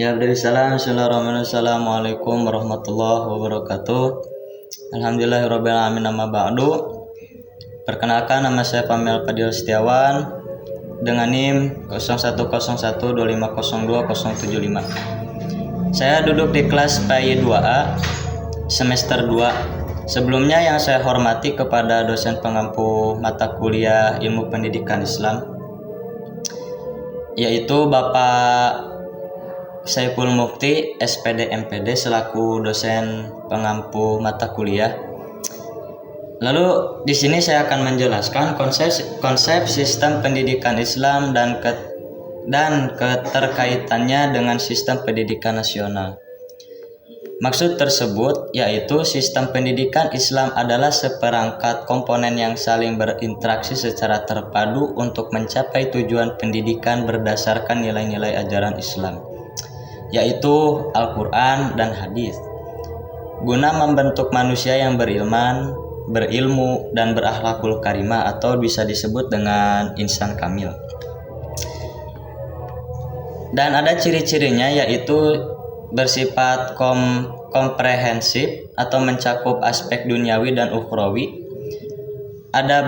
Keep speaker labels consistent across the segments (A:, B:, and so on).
A: Ya, Abdulsalam, Bismillahirrahmanirrahim. Assalamualaikum warahmatullahi wabarakatuh. Alhamdulillahirabbil alamin, amma ba'du. Perkenalkan, nama saya Pamel Fadil Setiawan dengan NIM 010125020075. Saya duduk di kelas PAI 2A semester 2. Sebelumnya yang saya hormati kepada dosen pengampu mata kuliah Ilmu Pendidikan Islam, yaitu Bapak Saiful Mufti SPD MPD selaku dosen pengampu mata kuliah. Lalu di sini saya akan menjelaskan konsep sistem pendidikan Islam dan keterkaitannya dengan sistem pendidikan nasional. Maksud tersebut yaitu sistem pendidikan Islam adalah seperangkat komponen yang saling berinteraksi secara terpadu untuk mencapai tujuan pendidikan berdasarkan nilai-nilai ajaran Islam, yaitu Al-Quran dan Hadis, guna membentuk manusia yang berilmu dan berakhlakul karimah, atau bisa disebut dengan insan kamil. Dan ada ciri-cirinya, yaitu bersifat komprehensif atau mencakup aspek duniawi dan ukhrawi, ada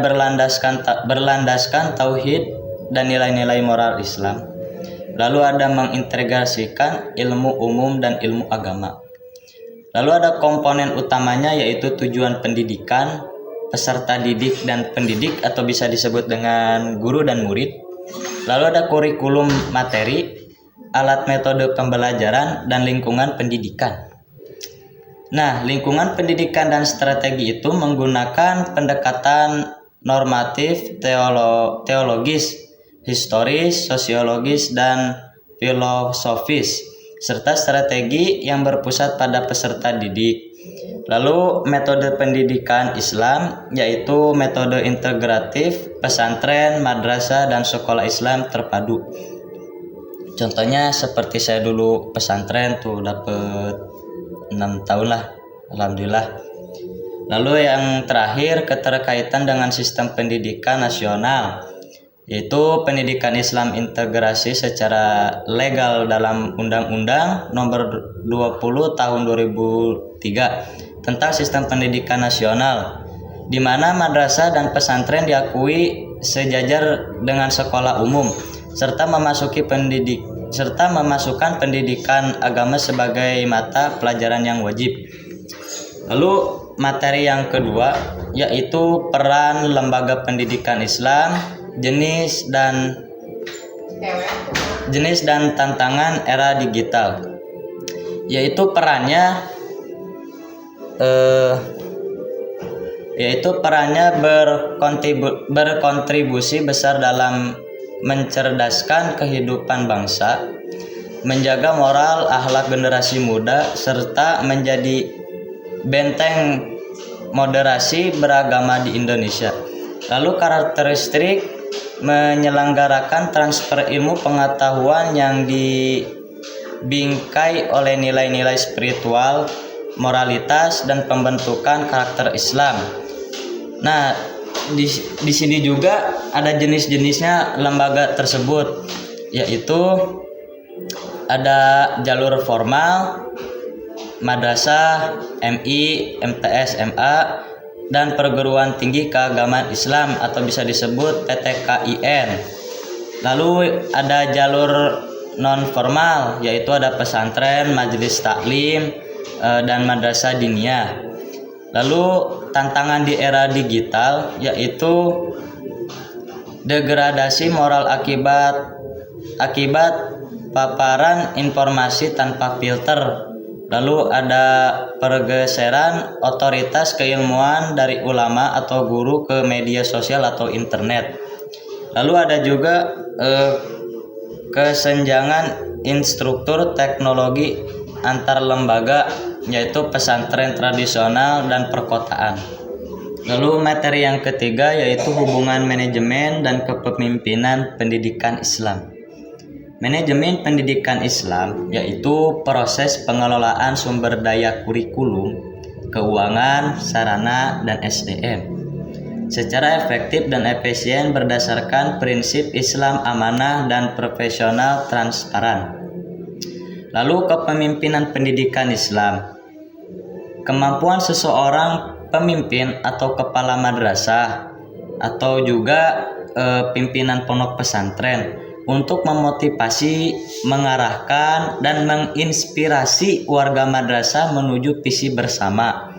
A: berlandaskan tauhid dan nilai-nilai moral Islam. Lalu ada mengintegrasikan ilmu umum dan ilmu agama. Lalu ada komponen utamanya, yaitu tujuan pendidikan, peserta didik dan pendidik, atau bisa disebut dengan guru dan murid. Lalu ada kurikulum materi, alat metode pembelajaran, dan lingkungan pendidikan. Nah, lingkungan pendidikan dan strategi itu menggunakan pendekatan normatif, teologis, historis, sosiologis, dan filosofis, serta strategi yang berpusat pada peserta didik. Lalu metode pendidikan Islam, yaitu metode integratif, pesantren, madrasah, dan sekolah Islam terpadu. Contohnya seperti saya dulu pesantren tuh dapat 6 tahun lah, alhamdulillah. Lalu yang terakhir, keterkaitan dengan sistem pendidikan nasional, yaitu pendidikan Islam integrasi secara legal dalam Undang-Undang Nomor 20 Tahun 2003 tentang sistem pendidikan nasional, di mana madrasah dan pesantren diakui sejajar dengan sekolah umum, serta memasukkan pendidikan agama sebagai mata pelajaran yang wajib. Lalu materi yang kedua, yaitu peran lembaga pendidikan Islam, jenis dan tantangan era digital, yaitu perannya berkontribusi besar dalam mencerdaskan kehidupan bangsa, menjaga moral akhlak generasi muda, serta menjadi benteng moderasi beragama di Indonesia. Lalu karakteristik menyelenggarakan transfer ilmu pengetahuan yang dibingkai oleh nilai-nilai spiritual, moralitas, dan pembentukan karakter Islam. Nah, di sini juga ada jenis-jenisnya lembaga tersebut, yaitu ada jalur formal, madrasah, MI, MTS, MA, dan perguruan tinggi keagamaan Islam, atau bisa disebut PTKIN. Lalu ada jalur non formal, yaitu ada pesantren, majelis taklim, dan madrasah diniyah. Lalu tantangan di era digital, yaitu degradasi moral akibat paparan informasi tanpa filter. Lalu ada pergeseran otoritas keilmuan dari ulama atau guru ke media sosial atau internet. Lalu ada juga kesenjangan instruktur teknologi antar lembaga, yaitu pesantren tradisional dan perkotaan. Lalu materi yang ketiga, yaitu hubungan manajemen dan kepemimpinan pendidikan Islam. Manajemen pendidikan Islam yaitu proses pengelolaan sumber daya kurikulum, keuangan, sarana, dan SDM secara efektif dan efisien berdasarkan prinsip Islam amanah dan profesional transparan. Lalu kepemimpinan pendidikan Islam. Kemampuan seseorang pemimpin atau kepala madrasah atau juga pimpinan pondok pesantren untuk memotivasi, mengarahkan, dan menginspirasi warga madrasah menuju visi bersama.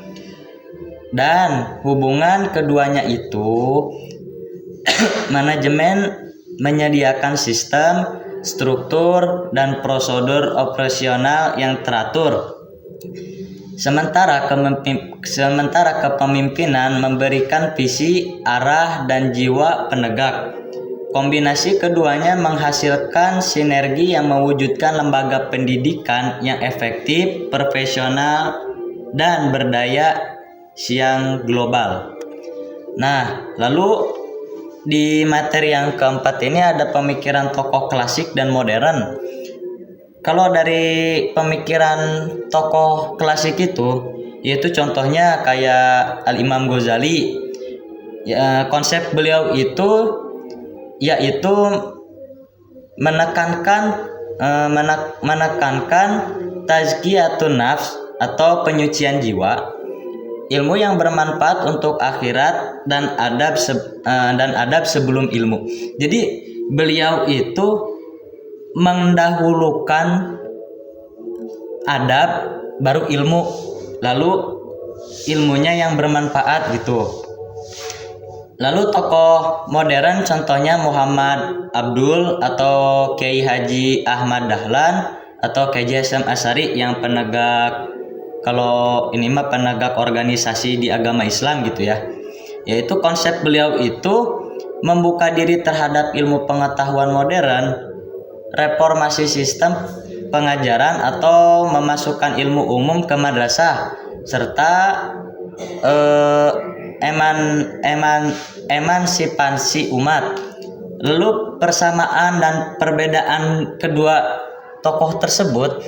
A: Dan hubungan keduanya itu manajemen menyediakan sistem, struktur, dan prosedur operasional yang teratur. Sementara kepemimpinan memberikan visi, arah, dan jiwa penegak. Kombinasi keduanya menghasilkan sinergi yang mewujudkan lembaga pendidikan yang efektif, profesional, dan berdaya saing global. Nah, lalu di materi yang keempat ini ada pemikiran tokoh klasik dan modern. Kalau dari pemikiran tokoh klasik itu, yaitu contohnya kayak Al-Imam Ghazali. Ya, konsep beliau itu yaitu menekankan tazkiyatun nafs atau penyucian jiwa, ilmu yang bermanfaat untuk akhirat, dan adab sebelum ilmu. Jadi beliau itu mendahulukan adab baru ilmu, lalu ilmunya yang bermanfaat gitu. Lalu tokoh modern contohnya Muhammad Abdul atau Kiai Haji Ahmad Dahlan atau Kiai Hasyim Asy'ari yang penegak, kalau ini mah penegak organisasi di agama Islam gitu ya. Yaitu konsep beliau itu membuka diri terhadap ilmu pengetahuan modern, reformasi sistem pengajaran atau memasukkan ilmu umum ke madrasah, serta emansipasi umat. Lalu persamaan dan perbedaan kedua tokoh tersebut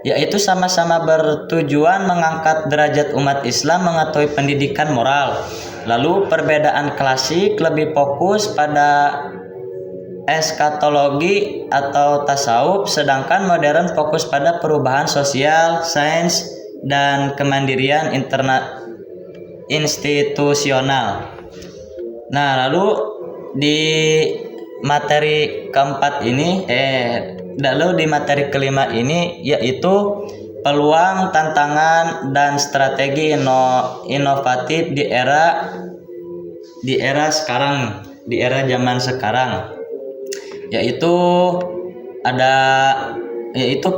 A: yaitu sama-sama bertujuan mengangkat derajat umat Islam mengetahui pendidikan moral. Lalu perbedaan klasik lebih fokus pada eskatologi atau tasawuf, sedangkan modern fokus pada perubahan sosial, sains, dan kemandirian institusional. Nah, lalu di materi keempat ini lalu di materi kelima ini yaitu peluang, tantangan, dan strategi inovatif di era sekarang, di era zaman sekarang, yaitu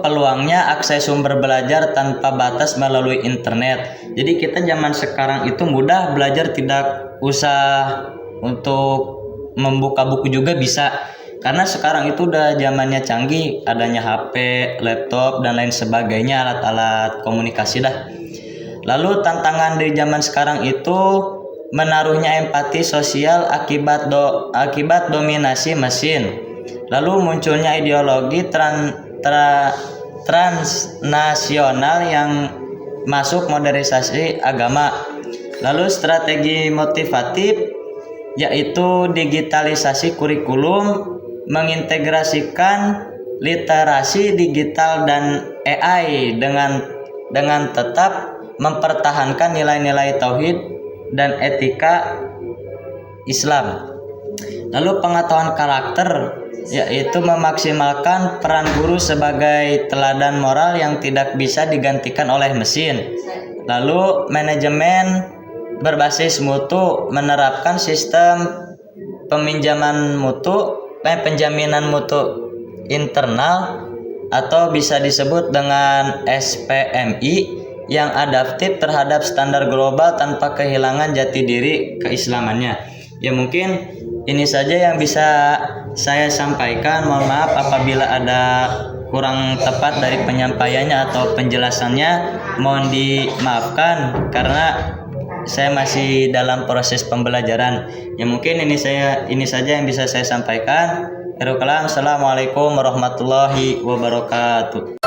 A: peluangnya akses sumber belajar tanpa batas melalui internet. Jadi kita zaman sekarang itu mudah belajar, tidak usah untuk membuka buku juga bisa, karena sekarang itu udah zamannya canggih, adanya HP, laptop, dan lain sebagainya, alat-alat komunikasi dah. Lalu tantangan di zaman sekarang itu menaruhnya empati sosial akibat dominasi mesin. Lalu munculnya ideologi transnasional yang masuk modernisasi agama. Lalu strategi motivatif yaitu digitalisasi kurikulum, mengintegrasikan literasi digital dan AI dengan tetap mempertahankan nilai-nilai tauhid dan etika Islam. Lalu pengetahuan karakter yaitu memaksimalkan peran guru sebagai teladan moral yang tidak bisa digantikan oleh mesin. Lalu manajemen berbasis mutu, menerapkan sistem penjaminan mutu internal atau bisa disebut dengan SPMI yang adaptif terhadap standar global tanpa kehilangan jati diri keislamannya. Ya, mungkin ini saja yang bisa saya sampaikan. Mohon maaf apabila ada kurang tepat dari penyampaiannya atau penjelasannya, mohon dimaafkan karena saya masih dalam proses pembelajaran. Ya, mungkin ini saja yang bisa saya sampaikan. Assalamualaikum warahmatullahi wabarakatuh.